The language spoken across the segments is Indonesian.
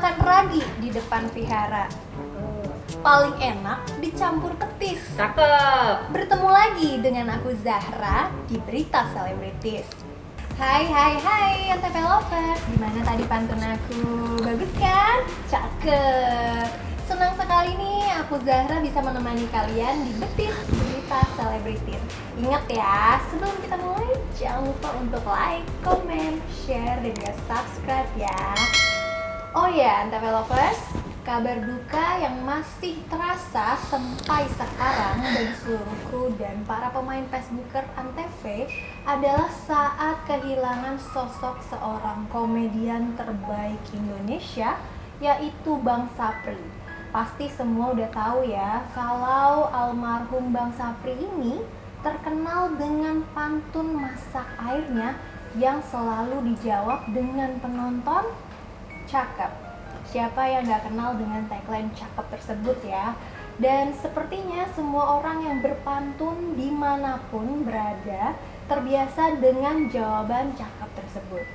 makan ragi di depan vihara. Paling enak dicampur petis. Cakep. Bertemu lagi dengan aku Zahra di Berita Selebritis. Hai Antv Lovers, gimana tadi pantun aku? Bagus kan? Cakep. Senang sekali nih aku Zahra bisa menemani kalian di Berita Selebritis. Ingat ya, sebelum kita mulai jangan lupa untuk like, comment, share, dan juga subscribe ya. Oh ya, Antv Lovers, kabar duka yang masih terasa sampai sekarang bagi seluruh kru dan para pemain Facebooker Antv adalah saat kehilangan sosok seorang komedian terbaik Indonesia, yaitu Bang Sapri. Pasti semua udah tahu ya kalau almarhum Bang Sapri ini terkenal dengan pantun masak airnya yang selalu dijawab dengan penonton cakep. Siapa yang gak kenal dengan tagline cakep tersebut ya? Dan sepertinya semua orang yang berpantun dimanapun berada terbiasa dengan jawaban cakep tersebut.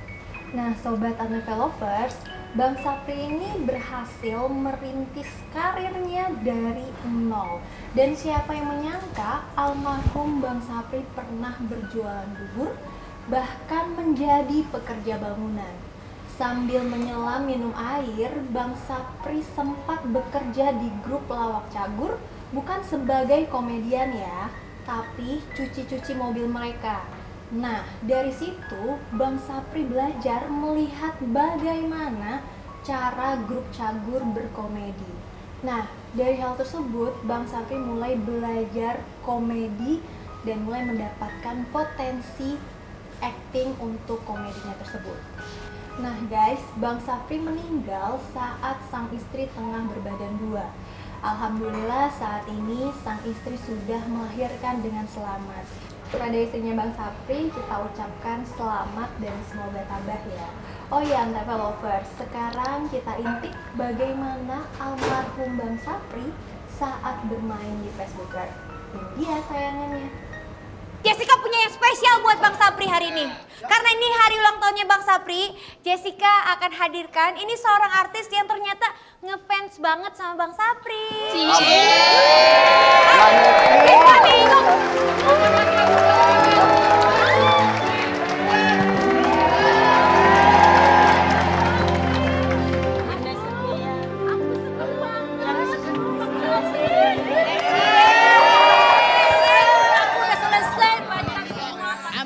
Nah Sobat Antv Lovers, Bang Sapri ini berhasil merintis karirnya dari nol. Dan siapa yang menyangka almarhum Bang Sapri pernah berjualan bubur, bahkan menjadi pekerja bangunan. Sambil menyelam minum air, Bang Sapri sempat bekerja di grup Lawak Cagur, bukan sebagai komedian ya, tapi cuci-cuci mobil mereka. Nah, dari situ Bang Sapri belajar melihat bagaimana cara grup Cagur berkomedi. Nah, dari hal tersebut Bang Sapri mulai belajar komedi dan mulai mendapatkan potensi acting untuk komedinya tersebut. Nah guys, Bang Sapri meninggal saat sang istri tengah berbadan dua. Alhamdulillah saat ini sang istri sudah melahirkan dengan selamat. Kepada istrinya Bang Sapri kita ucapkan selamat dan semoga tabah ya. Oh ya Antv Lovers, sekarang kita intip bagaimana almarhum Bang Sapri saat bermain di Facebooker. Ini dia tayangannya. Jessica punya yang spesial buat Bang Sapri hari ini. Karena ini hari ulang tahunnya Bang Sapri, Jessica akan hadirkan ini seorang artis yang ternyata ngefans banget sama Bang Sapri.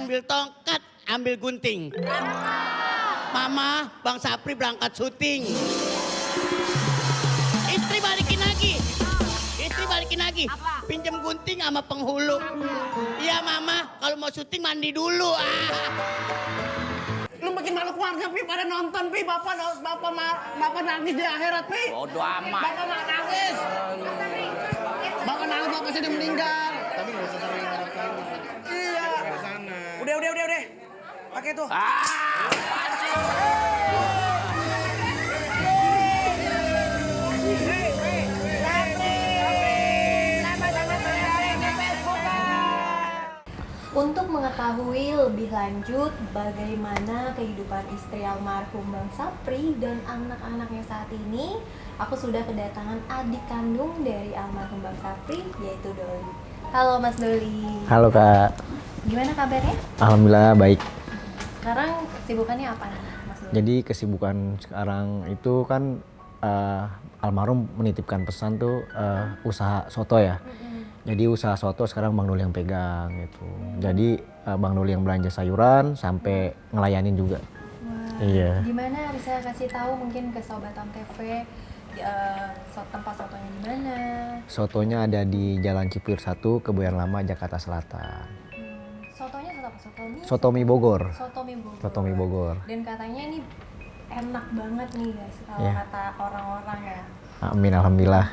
Ambil tongkat, ambil gunting. Mama, Bang Sapri berangkat syuting. Istri balikin lagi. Apa? Pinjam gunting sama penghulu. Iya Mama, kalau mau syuting mandi dulu. Lu bikin malu keluarga, Pi, pada nonton, Pi. Bapak nangis di akhirat, Pi. Bodo amat. Bapak nangis. Bapak nangis, bapak sudah meninggal. Tapi nggak usah sering ngarep-ngarep. Iya. Ke sana. Udah. Pakai tuh. Untuk mengetahui lebih lanjut bagaimana kehidupan istri almarhum Bang Sapri dan anak-anaknya saat ini, aku sudah kedatangan adik kandung dari almarhum Bang Sapri, yaitu Doli. Halo Mas Doli. Halo Kak. Gimana kabarnya? Alhamdulillah baik. Sekarang kesibukannya apa Mas Doli? Jadi kesibukan sekarang itu kan almarhum menitipkan pesan tuh usaha soto ya. Jadi usaha soto sekarang Bang Doli yang pegang gitu. Jadi Bang Doli yang belanja sayuran sampai ngelayanin juga. Wah, Iya. Gimana bisa kasih tahu mungkin ke Sobat Antv tempat sotonya di mana? Sotonya ada di Jalan Cipir 1, Kebayoran Lama, Jakarta Selatan. Sotonya soto apa? Sotomi Bogor. Sotomi Bogor. Bogor. Dan katanya ini enak banget nih guys kalau Iya. kata orang-orang ya. Amin, alhamdulillah.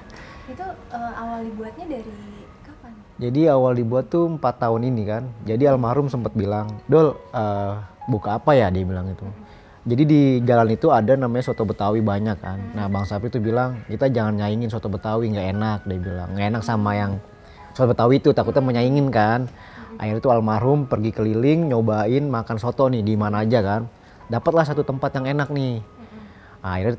Itu awal dibuatnya dari kapan? Jadi awal dibuat tuh 4 tahun ini kan. Jadi almarhum sempat bilang, Dol buka apa ya, dia bilang itu. Jadi di jalan itu ada namanya soto Betawi banyak kan. Nah Bang Sapri tuh bilang, kita jangan nyaingin soto Betawi, nggak enak, dia bilang. Nggak enak sama yang soto Betawi itu, takutnya menyaingin kan. Akhirnya tuh almarhum pergi keliling, nyobain makan soto nih di mana aja kan. Dapatlah satu tempat yang enak nih. Akhirnya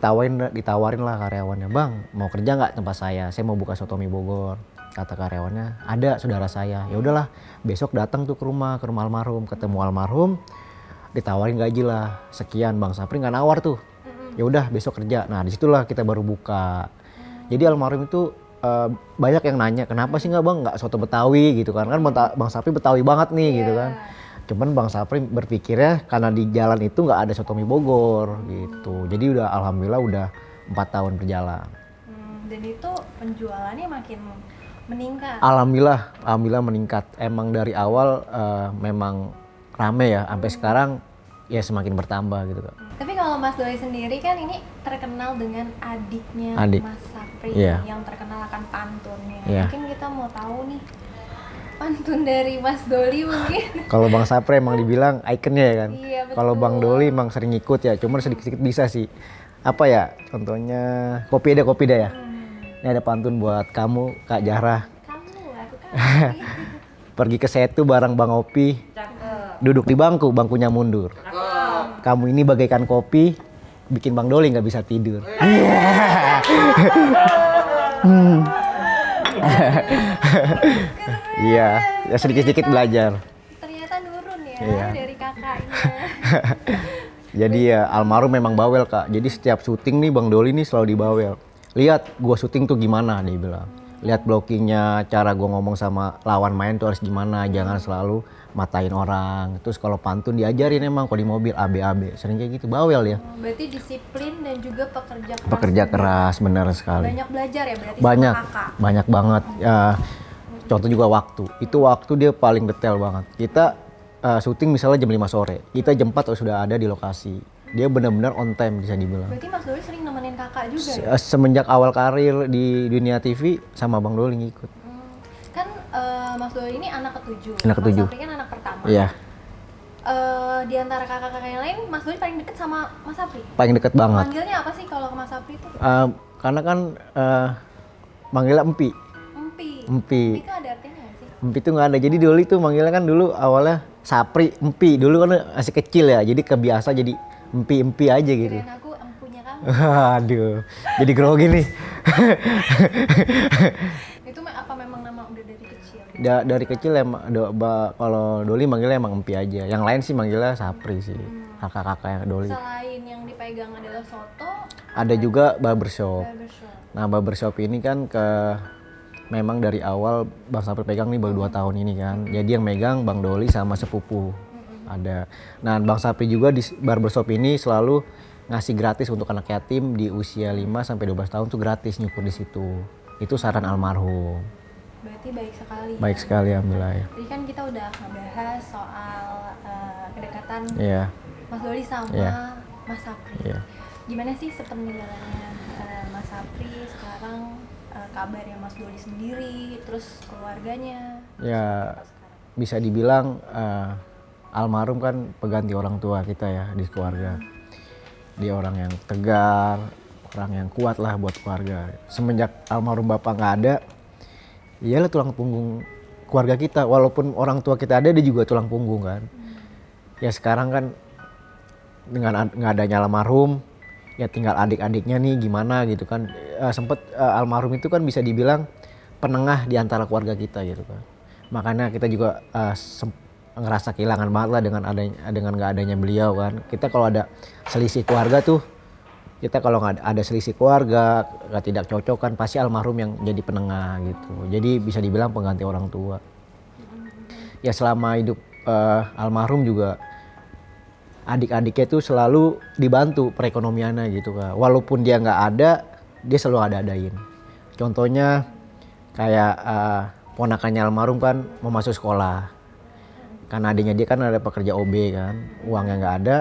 ditawarin lah karyawannya, bang mau kerja nggak tempat saya mau buka soto mie Bogor. Kata karyawannya, ada saudara saya. Ya udahlah, besok datang tuh ke rumah almarhum, ketemu almarhum, ditawarin gaji lah sekian. Bang Sapri nggak nawar tuh. Ya udah besok kerja. Nah disitulah kita baru buka. Jadi almarhum itu banyak yang nanya, kenapa sih nggak soto Betawi gitu kan? Kan Bang Sapri Betawi banget nih gitu kan. Cuman Bang Sapri berpikirnya karena di jalan itu nggak ada soto mie Bogor gitu. Jadi udah alhamdulillah udah 4 tahun berjalan. Dan itu penjualannya makin meningkat. Alhamdulillah meningkat. Emang dari awal memang rame ya, sampai sekarang ya semakin bertambah gitu Kak. Tapi kalau Mas Doli sendiri kan ini terkenal dengan adiknya Mas Sapri yang terkenal akan pantunnya. Mungkin kita mau tahu nih pantun dari Mas Doli mungkin. Kalau Bang Sapri emang dibilang ikonnya ya kan. Iya, betul. Kalau Bang Doli emang sering ikut ya, cuma sedikit-sedikit bisa sih. Apa ya? Contohnya kopi dah ya. Ini ada pantun buat kamu Kak Zahra. Aku kan. Pergi ke Setu bareng Bang Opi. Duduk di bangkunya mundur. Kamu ini bagaikan kopi, bikin Bang Doli nggak bisa tidur. Iya, ya sedikit-sedikit belajar. Ternyata nurun ya Iya. dari kakaknya. Jadi ya almarhum memang bawel Kak. Jadi setiap syuting nih Bang Doli nih selalu dibawel. Lihat gua syuting tuh gimana dia bilang. Lihat blockingnya, cara gua ngomong sama lawan main tuh harus gimana. Jangan selalu matain orang. Terus kalau pantun diajarin emang kalau di mobil AB. Sering kayak gitu bawel ya. Berarti disiplin dan juga pekerja keras. Pekerja keras benar sekali. Banyak belajar ya berarti Banyak, sama kakak. banyak banget. Ya, contoh juga waktu. Itu waktu dia paling detail banget. Kita syuting misalnya jam 5 sore. Kita jam 4 sudah ada di lokasi. Dia benar-benar on time bisa dibilang. Berarti Mas Doli sering nemenin kakak juga ya? Semenjak awal karir di dunia TV sama Bang Doli ngikut. Kan Mas Doli ini anak ketujuh. Anak ketujuh. Mas Sapri kan anak pertama. Iya, Di antara kakak-kakak yang lain, Mas Doli paling deket sama Mas Sapri. paling deket banget. Manggilnya apa sih kalau ke Mas Sapri itu? Karena kan manggilnya Empi. Empi. Empi. Itu ada artinya nggak sih? Empi tuh nggak ada. Jadi Doli tuh manggilnya kan dulu awalnya Sapri, Empi. Dulu kan masih kecil ya, jadi kebiasa jadi Empi aja gitu. Kirain aku empunya kamu. Aduh, jadi grogi nih. Itu apa memang nama udah dari kecil? Dari kecil emang kalau Doli manggilnya emang Empi aja. Yang lain sih manggilnya Sapri sih. Kakak-kakak yang Doli. Selain yang dipegang adalah soto, Ada juga barbershop. barbershop. Nah, barbershop ini kan memang dari awal Bang Sapri pegang nih baru 2 tahun ini kan. Jadi yang megang Bang Doli sama sepupu. Ada. Nah, Bang Sapri juga di barbershop ini selalu ngasih gratis untuk anak yatim di usia 5 sampai 12 tahun tuh gratis nyukur di situ. Itu saran almarhum. Berarti baik sekali. Baik sekali alhamdulillah ya. Tadi kan kita udah ngebahas soal kedekatan Iya. Mas Doli sama Iya. Mas Sapri. Iya. Gimana sih sepeninggalannya Mas Sapri sekarang, kabarnya Mas Doli sendiri, terus keluarganya? Ya bisa dibilang almarhum kan pengganti orang tua kita ya di keluarga. Dia orang yang tegar, orang yang kuat lah buat keluarga. Semenjak almarhum bapak nggak ada, iyalah tulang punggung keluarga kita. Walaupun orang tua kita ada, dia juga tulang punggung kan. Ya sekarang kan dengan nggak adanya almarhum, ya tinggal adik-adiknya nih gimana gitu kan. Sempet almarhum itu kan bisa dibilang penengah di antara keluarga kita gitu kan. Makanya kita juga ngerasa kehilangan banget lah dengan nggak adanya beliau kan. Kita kalau ada selisih keluarga tuh, kita kalau nggak ada selisih keluarga, nggak tidak cocok kan pasti almarhum yang jadi penengah gitu. Jadi bisa dibilang pengganti orang tua. Ya selama hidup almarhum juga adik-adiknya tuh selalu dibantu perekonomiannya gitu kan. Walaupun dia nggak ada, dia selalu ada-adain. Contohnya kayak ponakannya almarhum kan mau masuk sekolah. Karena adiknya dia kan ada pekerja OB kan, uangnya nggak ada,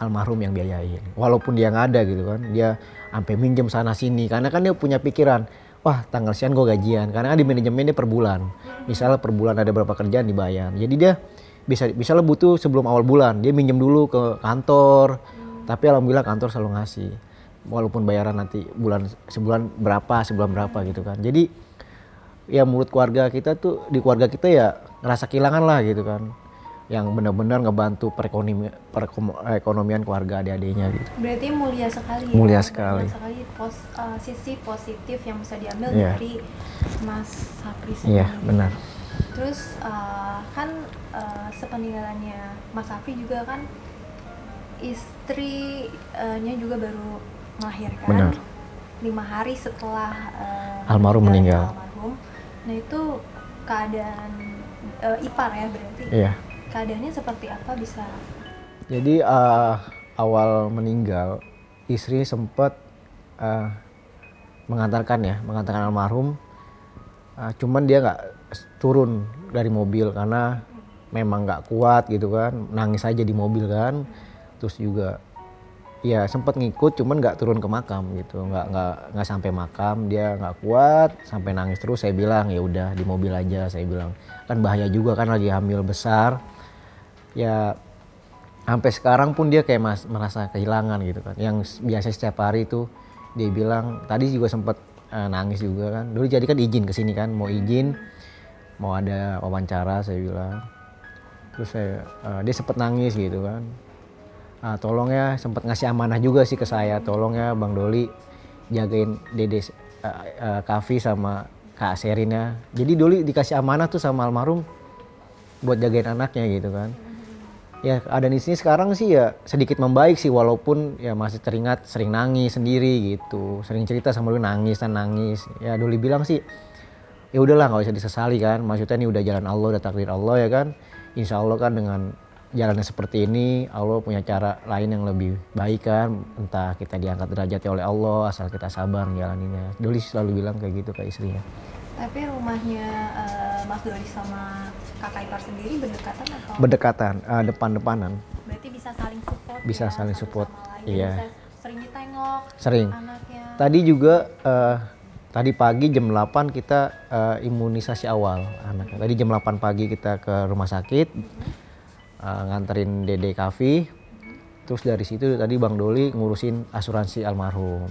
almarhum yang biayain. Walaupun dia nggak ada gitu kan, dia sampai minjem sana sini. Karena kan dia punya pikiran, wah tanggal sekian gue gajian. Karena kan di manajemen dia per bulan. Misalnya per bulan ada berapa kerjaan dibayar. Jadi dia misalnya butuh sebelum awal bulan, dia minjem dulu ke kantor. Tapi alhamdulillah kantor selalu ngasih. Walaupun bayaran nanti sebulan berapa gitu kan. Jadi ya menurut keluarga kita tuh, di keluarga kita ya ngerasa kehilangan lah gitu kan. yang benar-benar ngebantu perekonomian keluarga adik-adiknya gitu. Berarti mulia sekali ya. Mulia sekali. Banyak sekali sisi positif yang bisa diambil Iya. dari Mas Sapri Iya, sendiri. benar. Terus kan sepeninggalannya Mas Sapri juga kan istrinya juga baru melahirkan. Benar. 5 hari setelah Almarhum meninggal. Almarhum. Nah itu keadaan ipar ya berarti. Iya. Keadaannya seperti apa bisa? Jadi awal meninggal istri sempat mengantarkan almarhum, cuman dia nggak turun dari mobil karena memang nggak kuat gitu kan, nangis aja di mobil kan, terus juga ya sempat ngikut cuman nggak turun ke makam gitu, nggak sampai makam, dia nggak kuat sampai nangis terus. Saya bilang ya udah di mobil aja, saya bilang kan bahaya juga kan lagi hamil besar ya. Sampai sekarang pun dia kayak merasa kehilangan gitu kan, yang biasa setiap hari itu dia bilang, tadi juga sempat nangis juga kan, dulu jadi kan izin kesini kan, mau izin mau ada wawancara saya bilang, terus dia sempat nangis gitu kan. Tolong ya, sempat ngasih amanah juga sih ke saya, tolong ya Bang Doli jagain Dede Kavi sama Kak Sherin ya. Jadi Doli dikasih amanah tuh sama almarhum buat jagain anaknya gitu kan. Ya keadaan di sini sekarang sih ya sedikit membaik sih, walaupun ya masih teringat sering nangis sendiri gitu, sering cerita sama Doli nangis. Ya Doli bilang sih ya udahlah nggak usah disesali kan, maksudnya ini udah jalan Allah, udah takdir Allah ya kan. Insya Allah kan dengan jalannya seperti ini Allah punya cara lain yang lebih baik kan, entah kita diangkat derajatnya oleh Allah asal kita sabar jalaninnya. Doli selalu bilang kayak gitu ke istrinya. Tapi rumahnya Mas Doli sama kakak ipar sendiri berdekatan atau? Berdekatan, depan-depanan. Berarti bisa saling support. Bisa ya, saling satu support, sama lain. iya. Bisa sering ditengok. Sering. Anaknya. Tadi juga tadi pagi jam 8 kita imunisasi awal anaknya. Tadi jam 8 pagi kita ke rumah sakit nganterin Dede Kavi. Terus dari situ tadi Bang Doli ngurusin asuransi almarhum.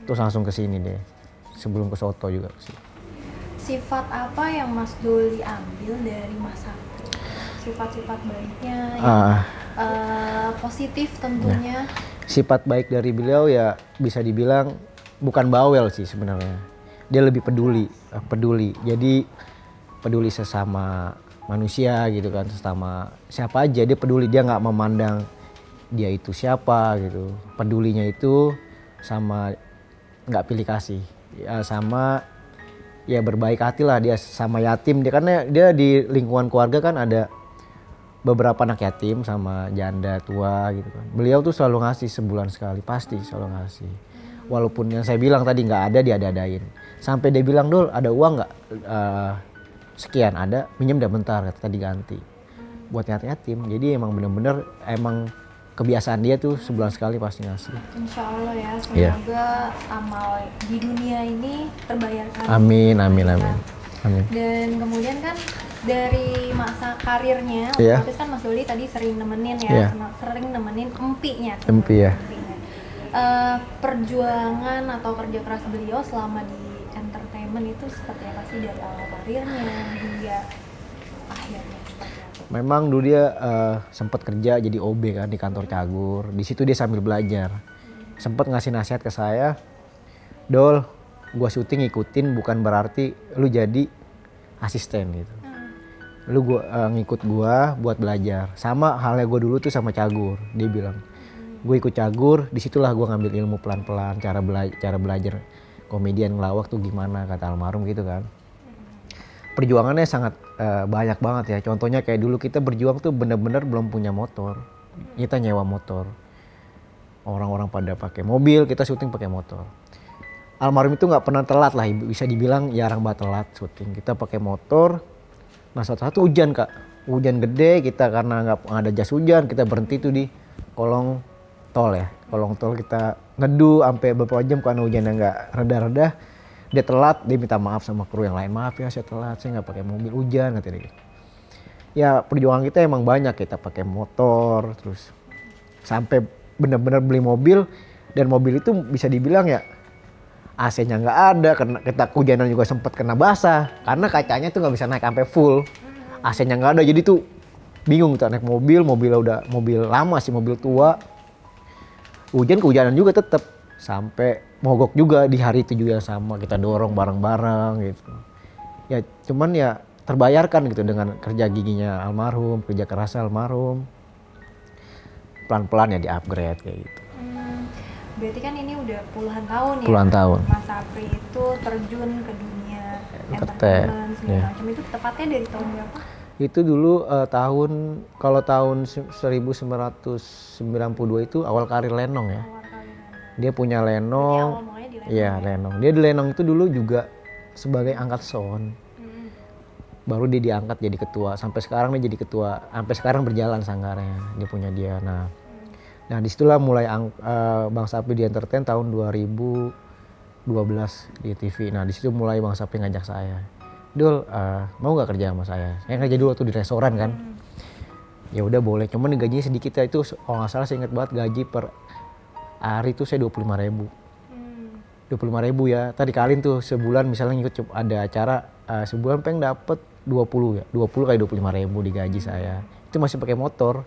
Terus langsung ke sini deh. Sebelum ke Soto juga ke sini. Sifat apa yang Mas Doli ambil dari Mas Sapri? Sifat-sifat baiknya yang positif tentunya. Sifat baik dari beliau ya bisa dibilang bukan bawel sih sebenarnya. Dia lebih peduli. Jadi peduli sesama manusia gitu kan, sesama siapa aja dia peduli, dia nggak memandang dia itu siapa gitu. Pedulinya itu sama nggak pilih kasih, ya sama ya berbaik hati lah dia sama yatim. Dia karena dia di lingkungan keluarga kan ada beberapa anak yatim sama janda tua gitu kan. Beliau tuh selalu ngasih sebulan sekali, pasti selalu ngasih. Walaupun yang saya bilang tadi nggak ada, dia ada-adain. Sampai dia bilang, Dol ada uang nggak? Sekian ada, minjem dah bentar, kata tadi ganti. Buat yatim. Jadi emang bener-bener emang kebiasaan dia tuh sebulan sekali pasti ngasih. Insya Allah ya, Iya. semoga amal di dunia ini terbayarkan. Amin. Dan kemudian kan dari masa karirnya, Iya. otomatis kan Mas Doli tadi sering nemenin Iya. ya, sering nemenin empinya. Empi ya. Perjuangan atau kerja keras beliau selama di entertainment itu seperti apa sih dari awal karirnya hingga akhirnya? Memang dulu dia sempat kerja jadi OB kan di kantor Cagur. Di situ dia sambil belajar. Sempat ngasih nasihat ke saya, Dol, gua syuting ikutin bukan berarti lu jadi asisten gitu. Lu ngikut gua buat belajar. Sama halnya gua dulu tuh sama Cagur. Dia bilang, gue ikut Cagur, disitulah gua ngambil ilmu pelan-pelan, cara belajar komedian ngelawak tuh gimana, kata almarhum gitu kan. Perjuangannya sangat banyak banget ya. Contohnya kayak dulu kita berjuang tuh bener-bener belum punya motor. Kita nyewa motor. Orang-orang pada pakai mobil, kita syuting pakai motor. Almarhum itu nggak pernah telat lah, bisa dibilang jarang banget telat syuting. Kita pakai motor. Nah satu-satu hujan kak, hujan gede, kita karena nggak ada jas hujan, kita berhenti tuh di kolong tol ya. Kolong tol kita neduh sampai beberapa jam karena hujannya nggak reda-reda. Dia telat, dia minta maaf sama kru yang lain, maaf ya saya telat, saya nggak pakai mobil, hujan katanya. Ya perjuangan kita emang banyak, kita pakai motor terus sampai benar-benar beli mobil, dan mobil itu bisa dibilang ya AC-nya nggak ada, karena kita hujanan juga sempat kena basah karena kacanya tuh nggak bisa naik sampai full, AC-nya nggak ada, jadi tuh bingung kita naik mobilnya udah mobil lama sih, mobil tua. Kehujanan juga tetap sampai mogok juga di hari itu juga sama, kita dorong bareng-bareng gitu. Ya cuman ya terbayarkan gitu dengan kerja giginya almarhum, kerja kerasnya almarhum. Pelan-pelan ya di-upgrade kayak gitu. Berarti kan ini udah puluhan tahun ya. Puluhan tahun. Mas Sapri itu terjun ke dunia Entertain, entertainment segala iya. macam. Itu tepatnya dari tahun berapa? Itu dulu tahun 1992 itu awal karir Lenong ya. Awal kali kan. Dia punya Awal Lenong. mulanya di Lenong. Iya, Lenong. Dia di Lenong itu dulu juga sebagai angkat sound. Baru dia diangkat jadi ketua. Sampai sekarang dia jadi ketua. Sampai sekarang berjalan sanggarnya. Dia punya dia. Nah disitulah mulai Bang Sapri di entertain tahun 2012 di TV. Nah disitu mulai Bang Sapri ngajak saya. Dul, mau nggak kerja sama saya? Saya kerja dulu tuh di restoran kan. Ya udah boleh, cuman gajinya sedikit ya, itu kalau nggak salah saya ingat banget gaji per hari itu saya 25.000. 25.000 ya. Tadi kalian tuh sebulan misalnya ngikut ada acara sebulan pengen dapet 20 ya. 20 kali 25.000 digaji saya. Itu masih pakai motor.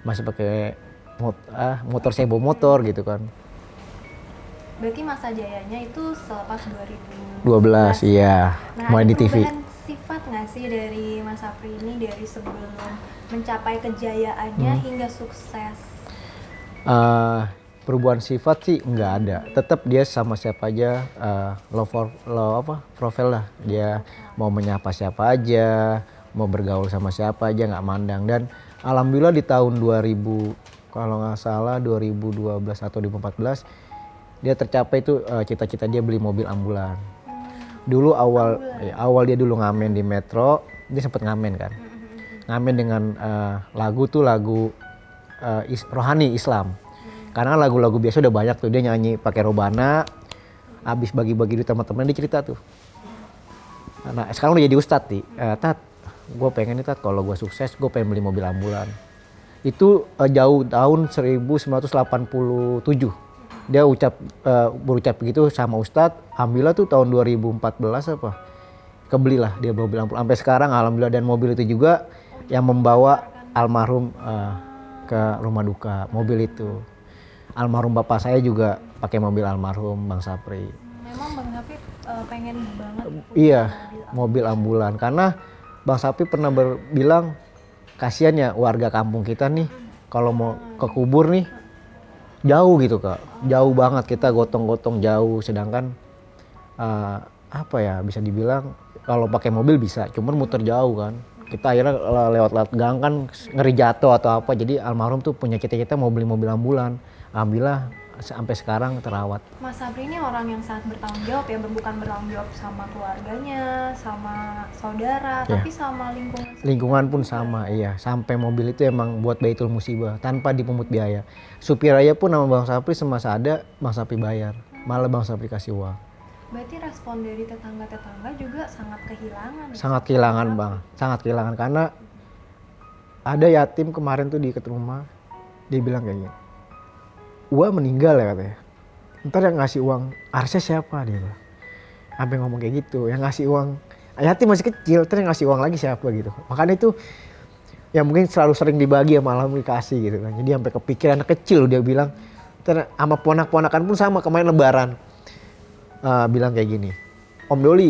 Masih pakai motor, saya bawa motor gitu kan. Berarti masa jayanya itu selepas 2012. 12 iya. Nah, Mulai ada di TV. perubahan sifat nggak sih dari Mas Sapri ini dari sebelum mencapai kejayaannya hingga sukses? Perubahan sifat sih nggak ada. Tetap dia sama siapa aja, profil lah. Dia mau menyapa siapa aja, mau bergaul sama siapa aja nggak mandang. Dan alhamdulillah di tahun 2000 kalau nggak salah 2012 atau 2014 dia tercapai itu cita-cita dia beli mobil ambulan. Dulu awal dia dulu ngamen di Metro, dia sempet ngamen kan. Ngamen dengan lagu rohani Islam. Karena lagu-lagu biasa udah banyak tuh, dia nyanyi pakai robana, habis bagi-bagi duit teman-teman dia cerita tuh. Nah sekarang udah jadi ustadz nih, Tat, gue pengen nih Tat kalau gue sukses gue pengen beli mobil ambulan. Itu jauh tahun 1987. Dia berucap begitu sama ustadz, alhamdulillah tuh tahun 2014 apa, kebelilah dia mobil ambulan. Sampai sekarang alhamdulillah, dan mobil itu juga yang membawa almarhum ke rumah duka, mobil itu. Almarhum bapak saya juga pakai mobil almarhum Bang Sapri. Memang Bang Sapri pengen banget punya Iya, mobil ambulan. Karena Bang Sapri pernah bilang, kasihan ya warga kampung kita nih, kalau mau ke kubur nih, jauh gitu Kak. Jauh banget, kita gotong-gotong jauh. Sedangkan bisa dibilang kalau pakai mobil bisa, cuman muter jauh kan. Kita akhirnya lewat gang kan ngeri jatuh atau apa. Jadi almarhum tuh punya cita-cita mau beli mobil ambulan. Alhamdulillah sampai sekarang terawat. Mas Sapri ini orang yang sangat bertanggung jawab ya, bukan bertanggung jawab sama keluarganya, sama saudara, tapi sama lingkungan. Lingkungan pun sama, iya. Sampai mobil itu emang buat baitul musibah, tanpa dipungut biaya. Supir aja pun nama Bang Sapri semasa ada, Bang Sapri bayar. Malah Bang Sapri kasih uang. Berarti respon dari tetangga-tetangga juga sangat kehilangan. Sangat kehilangan Bang, sangat kehilangan. Karena ada yatim kemarin tuh di dekat rumah, dia bilang kayak gini, "Wah meninggal ya," katanya. "Ntar yang ngasih uang arsnya siapa?" dia bilang. Sampai ngomong kayak gitu, yang ngasih uang yatim masih kecil, ntar yang ngasih uang lagi siapa gitu. Makanya itu ya mungkin selalu sering dibagi sama malam dikasih gitu kan. Jadi sampai kepikiran anak kecil dia bilang, ntar sama ponak-ponakan pun sama kemarin lebaran. Bilang kayak gini, "Om Doli,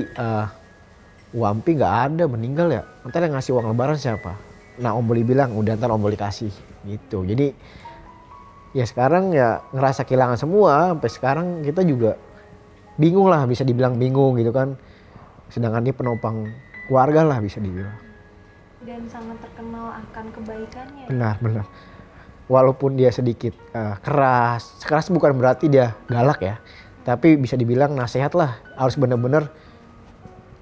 Wampi nggak ada, meninggal ya, ntar yang ngasih uang lebaran siapa?" Nah Om Doli bilang, "Udah ntar Om Doli kasih," gitu. Jadi ya sekarang ya ngerasa kehilangan semua. Sampai sekarang kita juga bingung lah, bisa dibilang bingung gitu kan. Sedangkan dia penopang keluarga lah bisa dibilang. Dan sangat terkenal akan kebaikannya. Benar. Walaupun dia sedikit keras bukan berarti dia galak ya. Tapi bisa dibilang nasihat lah, harus benar-benar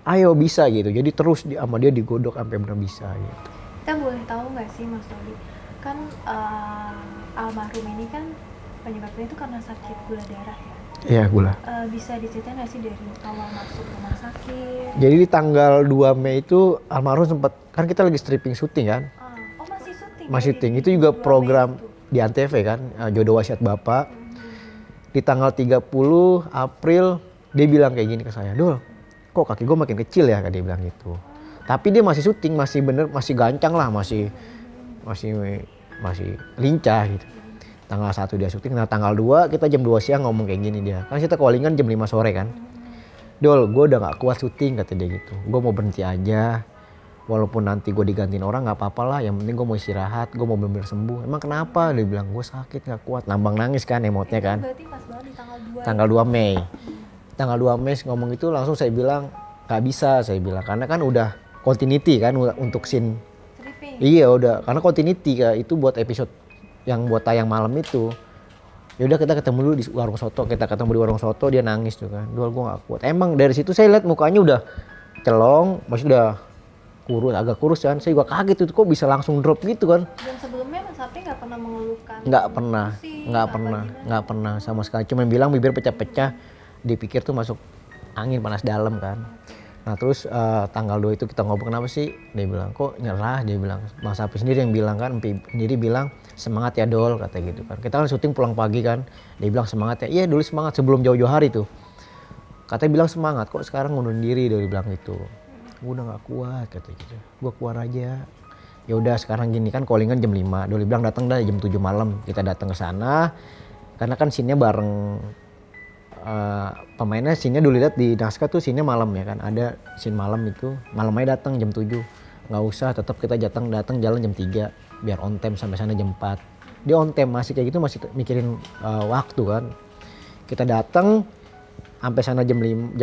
ayo bisa gitu. Jadi terus sama dia digodok sampai benar bisa gitu. Kita boleh tahu nggak sih Mas Doli, kan almarhum ini kan penyebabnya itu karena sakit gula darah ya? Iya, gula. Bisa diceritain nggak sih dari awal masuk rumah sakit? Jadi di tanggal 2 Mei itu almarhum sempat, kan kita lagi stripping syuting kan? Oh masih syuting? Masih syuting, itu juga 2 program Mei itu. di Antv kan, Jodoh Wasiat Bapak. Di tanggal 30 April dia bilang kayak gini ke saya, "Dul, kok kaki gue makin kecil ya," dia bilang gitu. Tapi dia masih syuting, masih bener, masih gancang lah, masih lincah gitu. Tanggal 1 dia syuting, nah tanggal 2 kita jam 2 siang ngomong kayak gini dia. Kan kita callingan jam 5 sore kan. Dol, gue udah gak kuat syuting kata dia gitu. Gue mau berhenti aja. Walaupun nanti gue digantiin orang gak apa-apa lah. Yang penting gue mau istirahat, gue mau bener-bener sembuh. Emang kenapa? Dia bilang gue sakit gak kuat. Nambang nangis kan emotnya kan. Berarti pas banget di tanggal 2. Tanggal 2 Mei. Tanggal 2 Mei ngomong itu langsung saya bilang gak bisa saya bilang. Karena kan udah continuity kan untuk scene. Stripping. Iya udah, karena continuity kan itu buat episode yang buat tayang malam itu. Ya udah kita ketemu dulu di warung soto, dia nangis tuh kan. Dol gue gak kuat. Emang dari situ saya lihat mukanya udah celong, maksudnya udah agak kurus kan. Saya juga kaget itu kok bisa langsung drop gitu kan. Dan sebelumnya Bang Sapri nggak pernah mengeluhkan. Nggak pernah sama sekali. Cuma bilang bibir pecah-pecah, dipikir tuh masuk angin panas dalam kan. Nah terus tanggal 2 itu kita ngobrol kenapa sih? Dia bilang kok nyerah, dia bilang. Bang Sapri sendiri yang bilang kan, sendiri bilang semangat ya Dol kata gitu kan. Kita kan syuting pulang pagi kan. Dia bilang semangat ya. Iya dulu semangat sebelum jauh-jauh hari tuh. Katanya bilang semangat kok sekarang ngundurin diri dia bilang gitu. Gue udah gak kuat kata gitu. Gue keluar aja. Ya udah sekarang gini kan callingan jam 5. Dol bilang datang dah jam 7 malam. Kita datang ke sana. Karena kan scene-nya bareng pemainnya scene-nya dulu lihat di naskah tuh scene-nya malam ya kan. Ada scene malam itu. Malam aja datang jam 7. Nggak usah tetap kita datang jalan jam 3 biar on time sampai sana jam 4. Dia on time masih kayak gitu masih mikirin waktu kan. Kita datang sampai sana jam 4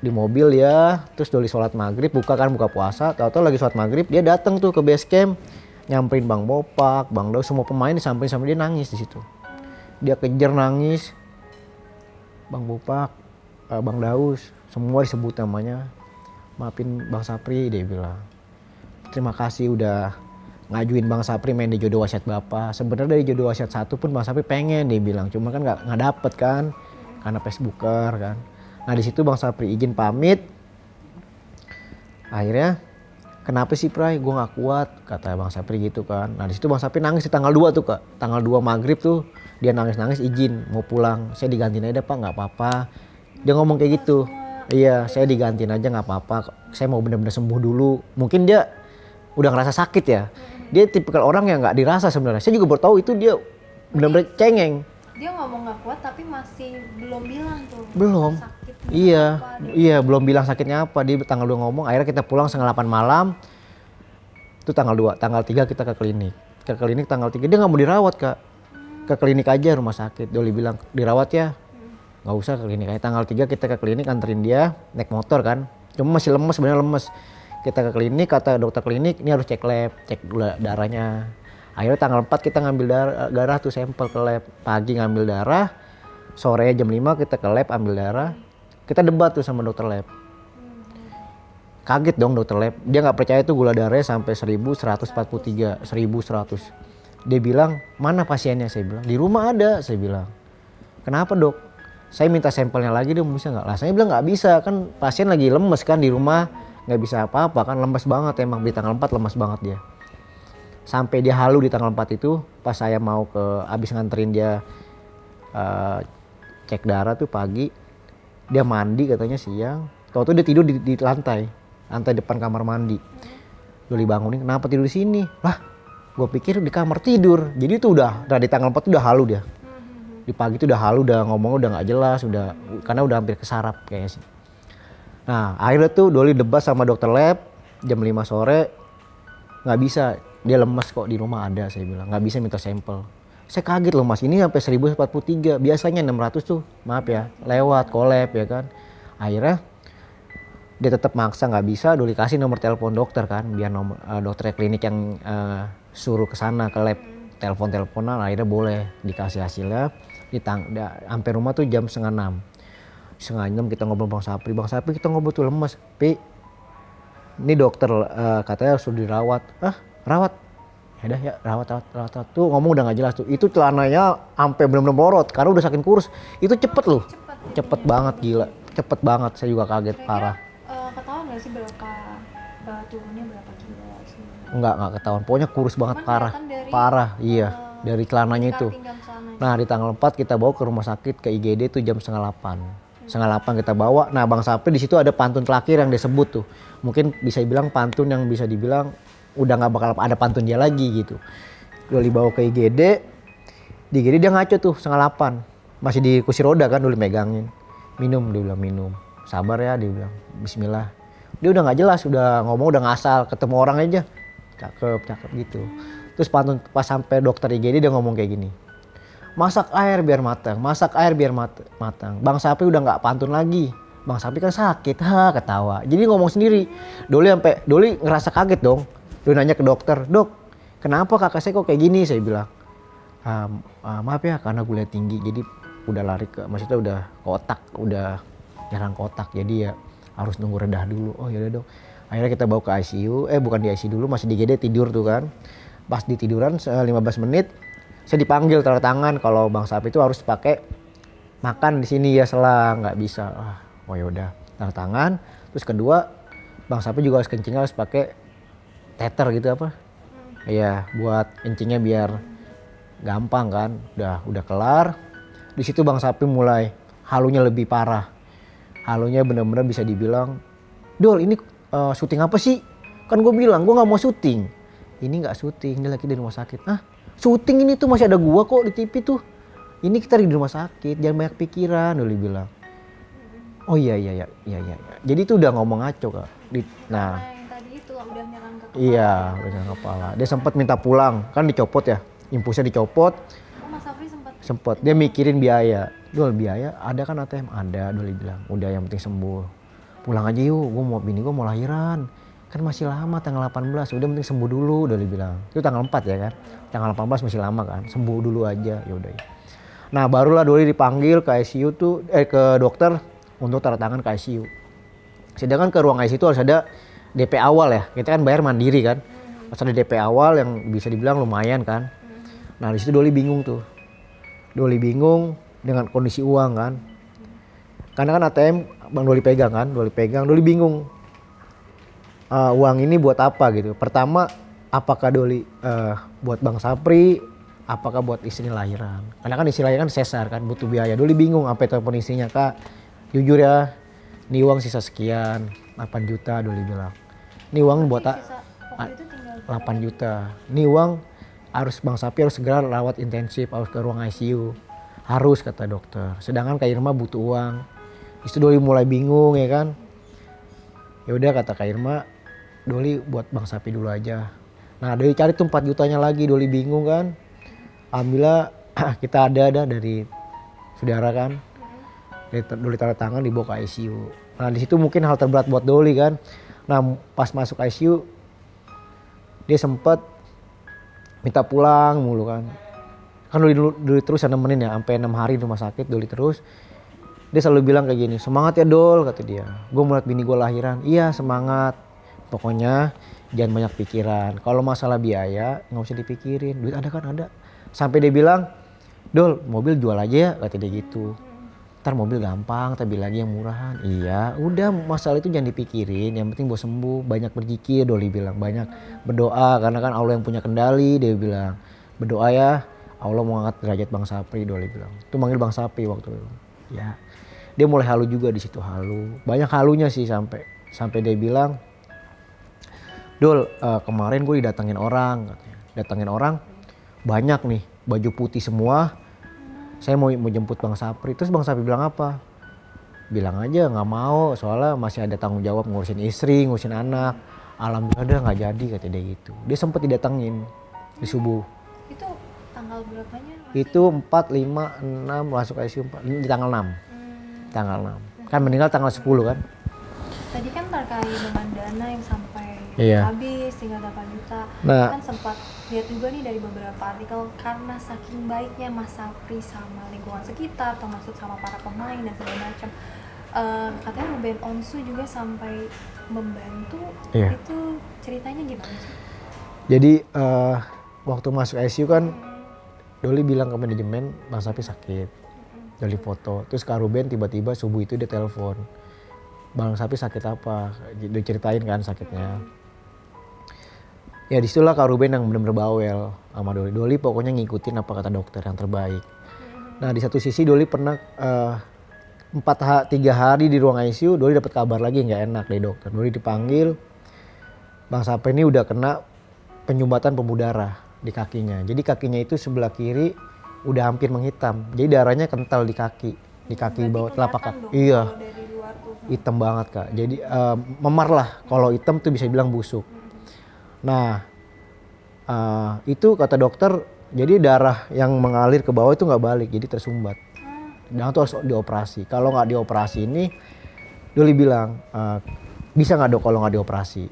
di mobil ya. Terus Doli sholat maghrib buka puasa. Tahu-tahu lagi sholat maghrib dia datang tuh ke base camp nyamperin Bang Bopak, Bang Daus semua pemain disamperin sampai dia nangis di situ. Dia kejar nangis. Bang Bopak, Bang Daus, semua disebut namanya. Maafin Bang Sapri dia bilang. Terima kasih udah ngajuin Bang Sapri main di Jodoh Wasiat Bapak. Sebenarnya dari Jodoh Wasiat 1 pun Bang Sapri pengen dia bilang, cuma kan nggak dapet kan karena Facebooker kan. Nah di situ Bang Sapri izin pamit. Akhirnya kenapa sih Pray? Gue nggak kuat kata Bang Sapri gitu kan. Nah di situ Bang Sapri nangis di tanggal 2 tuh kak. Tanggal 2 maghrib tuh dia nangis izin mau pulang. Saya digantiin aja Pak nggak apa-apa. Dia ngomong kayak gitu. Iya saya digantiin aja nggak apa-apa. Saya mau benar-benar sembuh dulu. Mungkin dia udah ngerasa sakit ya. Dia tipikal orang yang nggak dirasa sebenarnya. Saya juga baru tahu itu dia benar-benar cengeng. Dia ngomong nggak kuat tapi masih belum bilang tuh. Belum. Iya belum bilang sakitnya apa. Dia tanggal 2 ngomong. Akhirnya kita pulang setengah 8 malam. Itu tanggal 2. Tanggal 3 kita ke klinik. Ke klinik tanggal 3 dia nggak mau dirawat kak. Ke klinik aja rumah sakit. Doli bilang dirawat ya. Nggak usah ke klinik. Tanggal 3 kita ke klinik anterin dia naik motor kan. Cuma masih lemes sebenarnya lemes. Kita ke klinik kata dokter klinik ini harus cek lab, cek gula darahnya. Akhirnya tanggal 4 kita ngambil darah tuh sampel ke lab. Pagi ngambil darah, sore jam 5 kita ke lab ambil darah. Kita debat tuh sama dokter lab. Kaget dong dokter lab. Dia nggak percaya tuh gula darahnya sampai 1143, 1100. Dia bilang, mana pasiennya? Saya bilang, di rumah ada. Saya bilang, kenapa dok? Saya minta sampelnya lagi dong, bisa nggak? Lah saya bilang nggak bisa, kan pasien lagi lemes kan di rumah. Nggak bisa apa-apa kan, lemes banget emang. Di tanggal 4 lemes banget dia. Sampai dia halu di tanggal 4 itu, pas saya mau abis nganterin dia cek darah tuh pagi. Dia mandi katanya siang. Tahu-tahu dia tidur di lantai depan kamar mandi. Doli bangunin, kenapa tidur di sini? Lah, gue pikir di kamar tidur. Jadi itu udah di tanggal 4 tuh udah halu dia. Di pagi tuh udah halu, udah ngomongnya udah nggak jelas, karena udah hampir kesarap kayaknya sih. Nah akhirnya tuh Doli debat sama dokter lab jam 5 sore. Nggak bisa, dia lemes kok di rumah ada saya bilang. Nggak bisa minta sampel. Saya kaget loh mas, ini sampai 1043. Biasanya 600 tuh, maaf ya, lewat collab ya kan. Akhirnya dia tetap maksa nggak bisa. Doli kasih nomor telepon dokter kan, biar nomor dokter klinik yang suruh ke sana ke lab teleponan. Akhirnya boleh dikasih hasilnya. Sampai rumah tuh jam 5:30. 5:30 kita ngobrol Bang Sapri kita ngobrol tuh lemes. Pi, ini dokter katanya suruh dirawat. Rawat? Ya rawat tuh ngomong udah nggak jelas tuh. Itu celananya sampai benar-benar borot karena udah saking kurus. Itu cepet loh. Cepet banget gila. Cepet banget, saya juga kaget parah. Ketahuan nggak sih berapa turunnya berapa kilo? Enggak ketahuan. Pokoknya kurus banget parah. Iya, dari celananya itu. Nah, di tanggal 4 kita bawa ke rumah sakit ke IGD tuh jam 7:30. setengah 8 kita bawa. Nah Bang Sapri di situ ada pantun terakhir yang disebut tuh. Mungkin bisa dibilang pantun yang bisa dibilang udah nggak bakal ada pantun dia lagi gitu. Doli bawa ke IGD, di IGD dia ngaco tuh setengah 8. Masih di kursi roda kan Doli megangin. Minum, dia bilang minum. Sabar ya, dia bilang bismillah. Dia udah nggak jelas, udah ngomong udah ngasal, ketemu orang aja. Cakep gitu. Terus pantun pas sampai dokter IGD dia ngomong kayak gini. Masak air biar matang, masak air biar matang. Bang Sapri udah nggak pantun lagi. Bang Sapri kan sakit, ketawa. Jadi ngomong sendiri. Doli ngerasa kaget dong. Doli nanya ke dokter, dok, kenapa kakak saya kok kayak gini? Saya bilang, maaf ya karena gula tinggi, jadi udah lari ke, maksudnya udah kotak, udah nyerang kotak. Jadi ya harus nunggu redah dulu. Oh yaudah dok. Akhirnya kita bawa ke ICU, bukan di ICU dulu, masih di GD tidur tuh kan. Pas di tiduran 15 menit, saya dipanggil tanda tangan kalau Bang Sapri itu harus pakai makan di sini ya selang, nggak bisa. Oh yaudah, tanda tangan. Terus kedua, Bang Sapri juga harus kencingnya harus pakai teter gitu apa? Iya, buat kencingnya biar gampang kan. Udah kelar. Di situ Bang Sapri mulai halunya lebih parah. Halunya benar-benar bisa dibilang, Dol ini syuting apa sih? Kan gue bilang gue nggak mau syuting. Ini nggak syuting, dia lagi di rumah sakit. Syuting ini tuh masih ada gua kok di TV tuh. Ini kita di rumah sakit, jangan banyak pikiran, Doli bilang. Oh iya. Jadi itu udah ngomong ngaco kak. Nah, yang tadi itu udah nyerang ke kepala. iya udah nyerang kepala. Dia sempat minta pulang, kan dicopot ya, impulsnya dicopot. Mas Sapri Sempet. Dia mikirin biaya. Dol biaya ada kan ATM? Ada, Doli bilang. Udah yang penting sembuh. Pulang aja yuk, bini gue mau lahiran. Kan masih lama tanggal 18, udah penting sembuh dulu, Doli bilang. Itu tanggal 4 ya kan, tanggal 18 masih lama kan, sembuh dulu aja, yaudah ya. Nah barulah Doli dipanggil ke ICU tuh, ke dokter untuk tanda tangan ke ICU. Sedangkan ke ruang ICU itu harus ada DP awal ya, kita kan bayar mandiri kan. Harus ada DP awal yang bisa dibilang lumayan kan. Nah di situ Doli bingung tuh. Doli bingung dengan kondisi uang kan. Karena kan ATM Bang Doli pegang kan, Doli bingung. Uang ini buat apa gitu. Pertama, apakah Doli buat Bang Sapri, apakah buat istri lahiran. Karena kan istri lahiran sesar kan, butuh biaya. Doli bingung sampai telepon istrinya, Kak, jujur ya, ini uang sisa sekian, 8 juta Doli bilang. Ini uang buat 8 juta. Ini uang harus Bang Sapri harus segera rawat intensif, harus ke ruang ICU. Harus kata dokter. Sedangkan Kak Irma butuh uang. Itu Doli mulai bingung ya kan. Ya udah kata Kak Irma, Doli buat Bang Sapri dulu aja. Nah Doli cari tuh 4 jutanya lagi, Doli bingung kan. Alhamdulillah kita ada dari saudara kan. Doli tanda tangan dibawa ke ICU. Nah di situ mungkin hal terberat buat Doli kan. Nah pas masuk ICU dia sempet minta pulang mulu kan. Kan Doli terus nemenin ya, sampai 6 hari di rumah sakit Doli terus. Dia selalu bilang kayak gini, semangat ya Dol kata dia. Gue mau liat bini gue lahiran. Iya semangat. Pokoknya jangan banyak pikiran. Kalau masalah biaya nggak usah dipikirin. Duit ada kan ada. Sampai dia bilang, Dol mobil jual aja ya kata dia gitu. Ntar mobil gampang tapi lagi yang murahan. Iya udah masalah itu jangan dipikirin. Yang penting buat sembuh. Banyak berzikir Doli bilang. Banyak berdoa karena kan Allah yang punya kendali. Dia bilang berdoa ya. Allah mau angkat derajat Bang Sapri Doli bilang. Itu manggil Bang Sapri waktu itu. Ya. Dia mulai halu juga di situ halu. Banyak halunya sih sampai dia bilang, Dol kemarin gue didatengin orang katanya. Datengin orang banyak nih baju putih semua. Saya mau jemput Bang Sapri. Terus Bang Sapri bilang apa? Bilang aja nggak mau soalnya masih ada tanggung jawab ngurusin istri, ngurusin anak. Alhamdulillah dia nggak jadi kata dia gitu. Dia sempet didatengin di subuh. Itu tanggal berapanya? Itu 4, 5, 6 masuk ICU 4, di tanggal 6. Tanggal 6. Kan meninggal tanggal 10 kan? Tadi kan terkait dengan dana yang sampai Iya. habis tinggal 8 juta. Nah. Kan sempat lihat juga nih dari beberapa artikel karena saking baiknya Mas Sapri sama lingkungan sekitar, termasuk sama para pemain dan segala macam. Katanya Ruben Onsu juga sampai membantu. Iya. Itu ceritanya gimana sih? Jadi waktu masuk ICU kan Doli bilang ke manajemen Bang Sapri sakit. Doli foto. Terus Kak Ruben tiba-tiba subuh itu dia telepon. Bang Sapri sakit apa? Dia ceritain kan sakitnya. Ya disitulah Kak Ruben yang benar-benar bawel sama Doli. Doli pokoknya ngikutin apa kata dokter yang terbaik. Nah di satu sisi Doli pernah 3 hari di ruang ICU, Doli dapat kabar lagi nggak enak dari dokter. Doli dipanggil, Bang Sapri ini udah kena penyumbatan pembuluh darah di kakinya. Jadi kakinya itu sebelah kiri udah hampir menghitam. Jadi darahnya kental di kaki bawah telapak kaki. Iya, Dari luar tuh. hitam banget Kak. Jadi memar lah. Kalau hitam tuh bisa bilang busuk. Nah, itu kata dokter, jadi darah yang mengalir ke bawah itu nggak balik, jadi tersumbat. Dan itu harus dioperasi. Kalau nggak dioperasi ini, Doli bilang, bisa nggak dok kalau nggak dioperasi?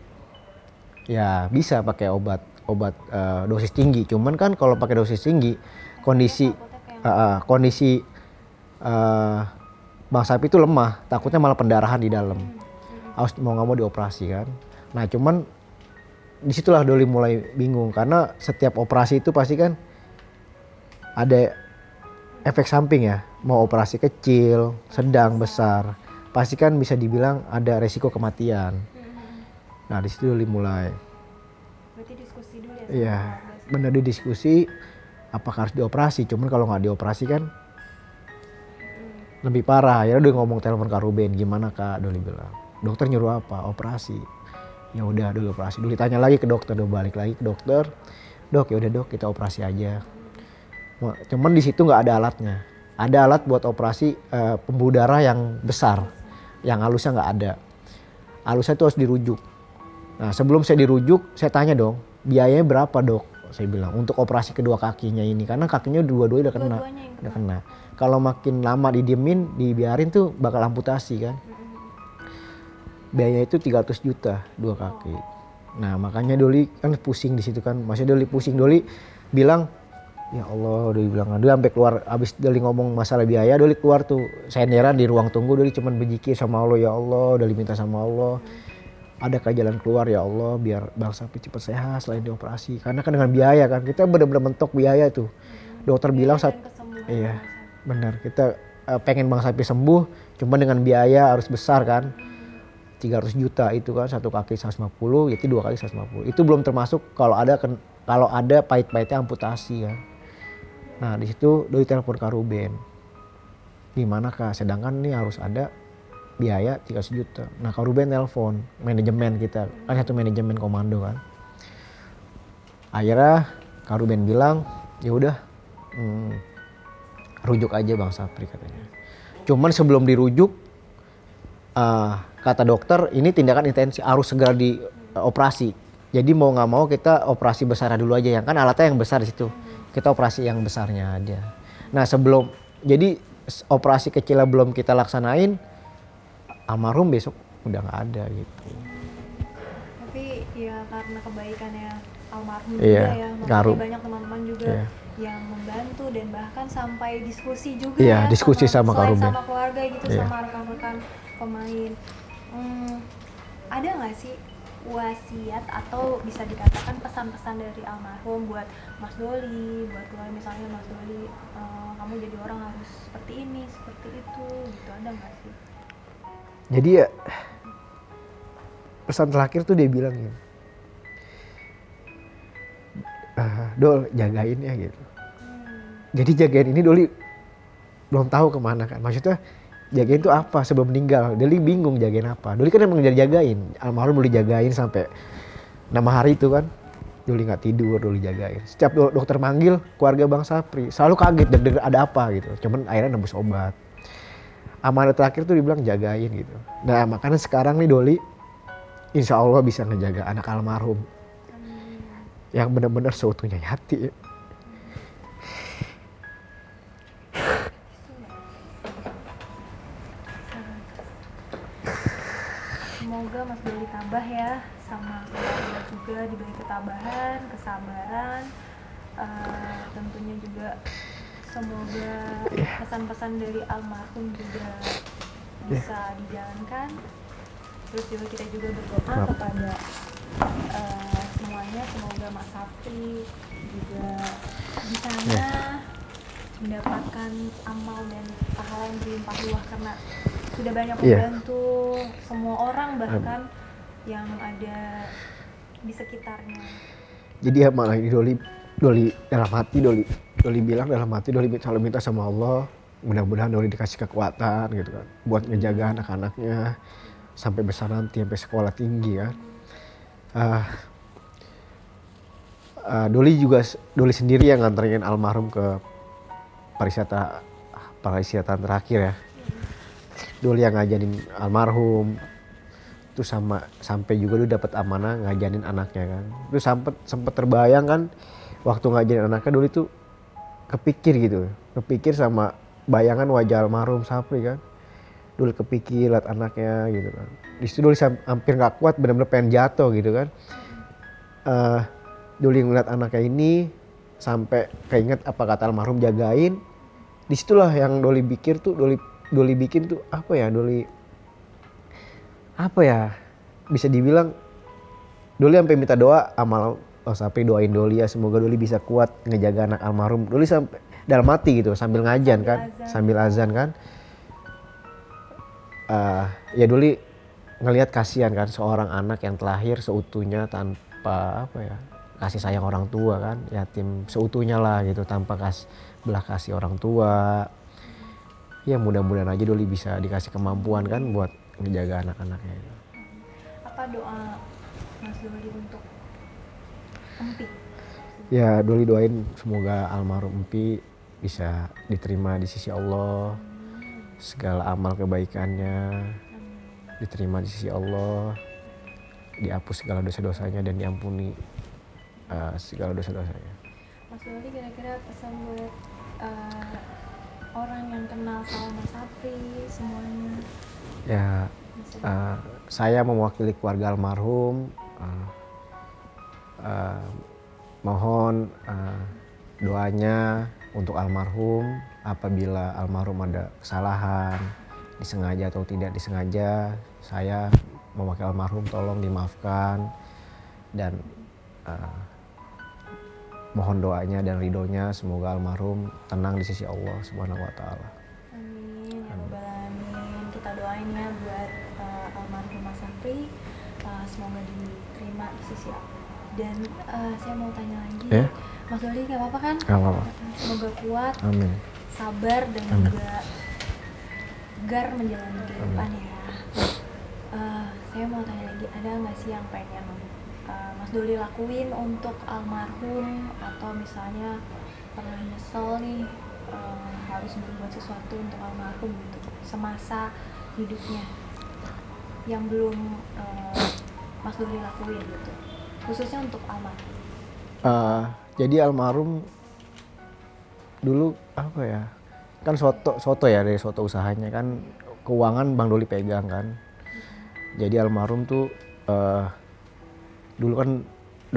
Ya bisa pakai obat dosis tinggi. Cuman kan kalau pakai dosis tinggi, kondisi Bang Sapri itu lemah, takutnya malah pendarahan di dalam. Harus mau nggak mau dioperasi kan. Nah cuman disitulah Doli mulai bingung karena setiap operasi itu pasti kan ada efek samping ya. Mau operasi kecil, sedang, besar, pasti kan bisa dibilang ada resiko kematian. Nah di situ Doli mulai. Berarti diskusi dulu ya. Iya, benar didiskusi apakah harus dioperasi. Cuman kalau nggak dioperasi kan lebih parah. Akhirnya Doli ngomong telepon Kak Ruben, gimana Kak? Doli bilang, dokter nyuruh apa? Operasi. Ya udah Doli operasi. Doli tanya lagi ke dokter, Doli balik lagi ke dokter. Dok, ya udah dok, kita operasi aja. Cuman di situ nggak ada alatnya. Ada alat buat operasi pembuluh darah yang besar, yang halusnya nggak ada. Halusnya itu harus dirujuk. Nah sebelum saya dirujuk, saya tanya dong, biayanya berapa dok? Saya bilang untuk operasi kedua kakinya ini, karena kakinya dua-duanya udah kena. Kalau makin lama didiemin, dibiarin tuh bakal amputasi kan. Biaya itu 300 juta 2 kaki. Nah makanya Doli kan pusing di situ kan, masih Doli pusing. Doli bilang, ya Allah, Doli bilang, Doli sampai keluar, abis Doli ngomong masalah biaya, Doli keluar tuh senderan di ruang tunggu. Doli cuman berzikir sama Allah, ya Allah, Doli minta sama Allah, adakah jalan keluar ya Allah biar Bang Sapri cepat sehat selain dioperasi. Karena kan dengan biaya kan, kita benar-benar mentok biaya tuh. Dokter bilang iya benar, kita pengen Bang Sapri sembuh, cuma dengan biaya harus besar kan. 300 juta itu kan, 1 kaki 150, jadi 2 kaki 150. Itu belum termasuk kalau ada pahit-pahitnya amputasi kan. Nah di situ Doi telepon Kak Ruben, gimana Kak, sedangkan ini harus ada biaya 300 juta. Nah Kak Ruben telepon manajemen kita, kan satu manajemen komando kan. Akhirnya Kak Ruben bilang, ya udah rujuk aja Bang Sapri katanya. Cuman sebelum dirujuk, kata dokter ini tindakan intensif, harus segera dioperasi. Jadi mau nggak mau kita operasi besar dulu aja, yang kan alatnya yang besar di situ. Kita operasi yang besarnya aja. Nah jadi operasi kecilnya belum kita laksanain, almarhum besok udah nggak ada gitu. Tapi ya karena kebaikannya almarhum Iya, juga ya, makanya banyak teman-teman juga yang membantu dan bahkan sampai diskusi juga Iya, ya, diskusi sama Kak Ruben. sama keluarga gitu, Iya. sama rekan-rekan pemain. Ada nggak sih wasiat atau bisa dikatakan pesan-pesan dari almarhum buat Mas Doli, buat keluarga, misalnya Mas Doli, kamu jadi orang harus seperti ini, seperti itu, gitu, ada nggak sih? Jadi ya pesan terakhir tuh dia bilang gini, Dol jagain ya gitu. Jadi jagain ini Doli belum tahu kemana kan, maksudnya jagain tuh apa sebelum meninggal. Doli bingung jagain apa. Doli kan emang jagain, almarhum Doli jagain sampai 6 hari itu kan. Doli nggak tidur, Doli jagain. Setiap dokter manggil keluarga Bang Sapri selalu kaget, deg-deg ada apa gitu. Cuman akhirnya nembus obat. Amanat terakhir tuh dibilang jagain gitu. Nah makanya sekarang nih Doli insya Allah bisa ngejaga anak almarhum yang benar-benar seutuhnya hati. Semoga Mas Doli tabah ya, sama keluarga juga diberi ketabahan, kesabaran, tentunya juga semoga pesan-pesan dari almarhum juga bisa dijalankan. Terus juga kita juga berdoa kepada semuanya, semoga Mas Sapri juga di sana mendapatkan amal dan pahala yang berlimpah ruah karena sudah banyak membantu semua orang bahkan yang ada di sekitarnya. Jadi ya malah ini Doli dalam hati Doli bilang dalam hati Doli selalu minta sama Allah mudah-mudahan Doli dikasih kekuatan gitu kan buat ngejaga anak-anaknya sampai besar nanti sampai sekolah tinggi kan. Doli sendiri yang nganterin almarhum ke peristirahatan terakhir ya. Doli yang ngajarin almarhum itu sampai juga Doli dapat amanah ngajarin anaknya kan. Itu sempet terbayang kan waktu ngajarin anaknya Doli tuh kepikir sama bayangan wajah almarhum Sapri kan. Doli kepikir liat anaknya gitu kan. Di situ Doli hampir nggak kuat, benar-benar pengen jatuh gitu kan. Doli ngeliat anaknya ini sampai keinget apa kata almarhum jagain. Disitulah yang Doli bikin tuh bisa dibilang Doli sampai minta doa amal Sapri doain Doli ya semoga Doli bisa kuat ngejaga anak almarhum. Doli sampai dalam hati gitu sambil ngajan kan, sambil azan kan. Ya Doli ngelihat kasihan kan seorang anak yang terlahir seutuhnya tanpa kasih sayang orang tua kan, yatim seutuhnya lah gitu tanpa belah kasih orang tua. Ya mudah-mudahan aja Doli bisa dikasih kemampuan kan buat ngejaga anak-anaknya. Apa doa Mas Doli untuk Empi? Ya Doli doain semoga almarhum Empi bisa diterima di sisi Allah, segala amal kebaikannya diterima di sisi Allah, dihapus segala dosa-dosanya dan diampuni segala dosa-dosanya. Mas Doli kira-kira pesan buat orang yang kenal sama Mas Sapri semuanya? Ya saya mewakili keluarga almarhum mohon doanya untuk almarhum. Apabila almarhum ada kesalahan disengaja atau tidak disengaja, saya mewakili almarhum tolong dimaafkan dan mohon doanya dan ridhonya semoga almarhum tenang di sisi Allah Subhanahu wa taala. Amin ya rabbal alamin. Kita doain ya buat almarhum Mas Sapri, semoga diterima di sisi Allah. Dan saya mau tanya lagi, Mas Doli nggak apa-apa kan? Nggak apa-apa. Semoga kuat, Amin. sabar dan juga tegar menjalani kehidupan ya. Saya mau tanya lagi, ada nggak sih yang pengen Mas Doli lakuin untuk almarhum, atau misalnya pernah nyesel nih harus berbuat sesuatu untuk almarhum gitu semasa hidupnya yang belum Mas Doli lakuin gitu, khususnya untuk almarhum? Jadi almarhum dulu kan soto ya, dari soto usahanya kan keuangan Bang Doli pegang kan. Jadi almarhum tuh dulu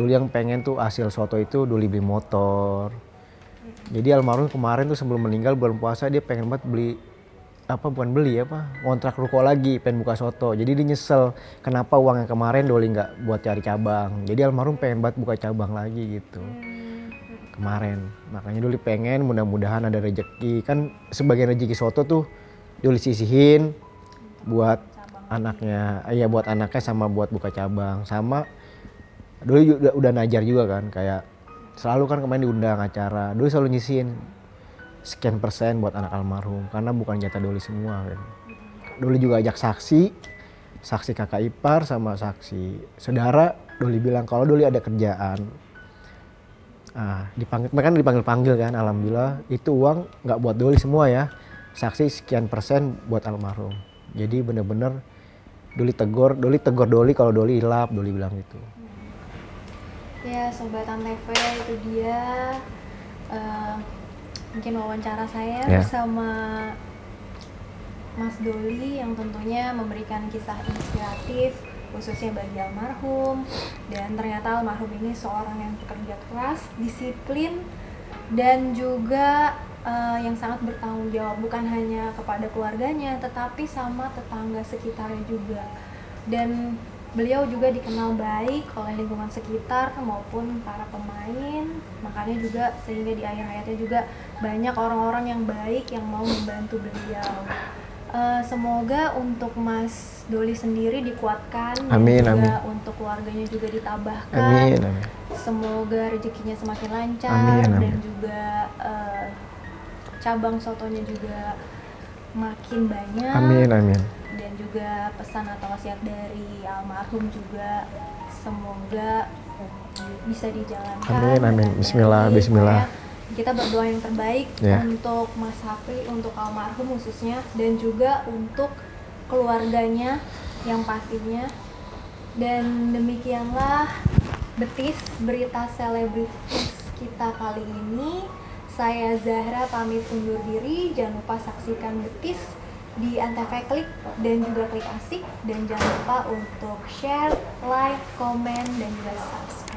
yang pengen tuh hasil soto itu Doli beli motor. Jadi almarhum kemarin tuh sebelum meninggal bulan puasa dia pengen banget ngontrak ruko lagi, pengen buka soto. Jadi dia nyesel kenapa uang yang kemarin Doli nggak buat cari cabang. Jadi almarhum pengen banget buka cabang lagi gitu kemarin. Makanya Doli pengen mudah-mudahan ada rezeki, kan sebagian rezeki soto tuh Doli sisihin buat anaknya, buat anaknya sama buat buka cabang. Sama Doli udah najar juga kan, kayak selalu kan kemarin diundang acara, Doli selalu nyisihin sekian persen buat anak almarhum karena bukan jatah Doli semua kan. Doli juga ajak saksi kakak ipar sama saksi saudara. Doli bilang kalau Doli ada kerjaan, dipanggil kan, alhamdulillah itu uang nggak buat Doli semua ya, saksi sekian persen buat almarhum. Jadi bener-bener Doli tegur Doli kalau Doli hilap, Doli bilang gitu. Ya Sobat Antv, itu dia mungkin wawancara saya bersama Mas Doli yang tentunya memberikan kisah inspiratif khususnya bagi almarhum. Dan ternyata almarhum ini seorang yang pekerja keras, disiplin, dan juga yang sangat bertanggung jawab bukan hanya kepada keluarganya tetapi sama tetangga sekitarnya juga. Dan beliau juga dikenal baik oleh lingkungan sekitar maupun para pemain, makanya juga sehingga di akhir hayatnya juga banyak orang-orang yang baik yang mau membantu beliau. Semoga untuk Mas Doli sendiri dikuatkan, amin, dan juga amin. untuk keluarganya juga ditabahkan. Amin, amin. Semoga rezekinya semakin lancar, Amin, amin. dan juga cabang sotonya juga makin banyak. Amin. Dan juga pesan atau wasiat dari almarhum juga semoga bisa dijalankan. Amin. dengan Bismillah, baik. bismillah. Pokoknya kita berdoa yang terbaik Ya. untuk Mas Sapri, untuk almarhum khususnya, dan juga untuk keluarganya yang pastinya. Dan demikianlah Betis, berita selebritis kita kali ini. Saya Zahra pamit undur diri. Jangan lupa saksikan Betis di Antv Klik dan juga Klik Asik. Dan jangan lupa untuk share, like, komen, dan juga subscribe.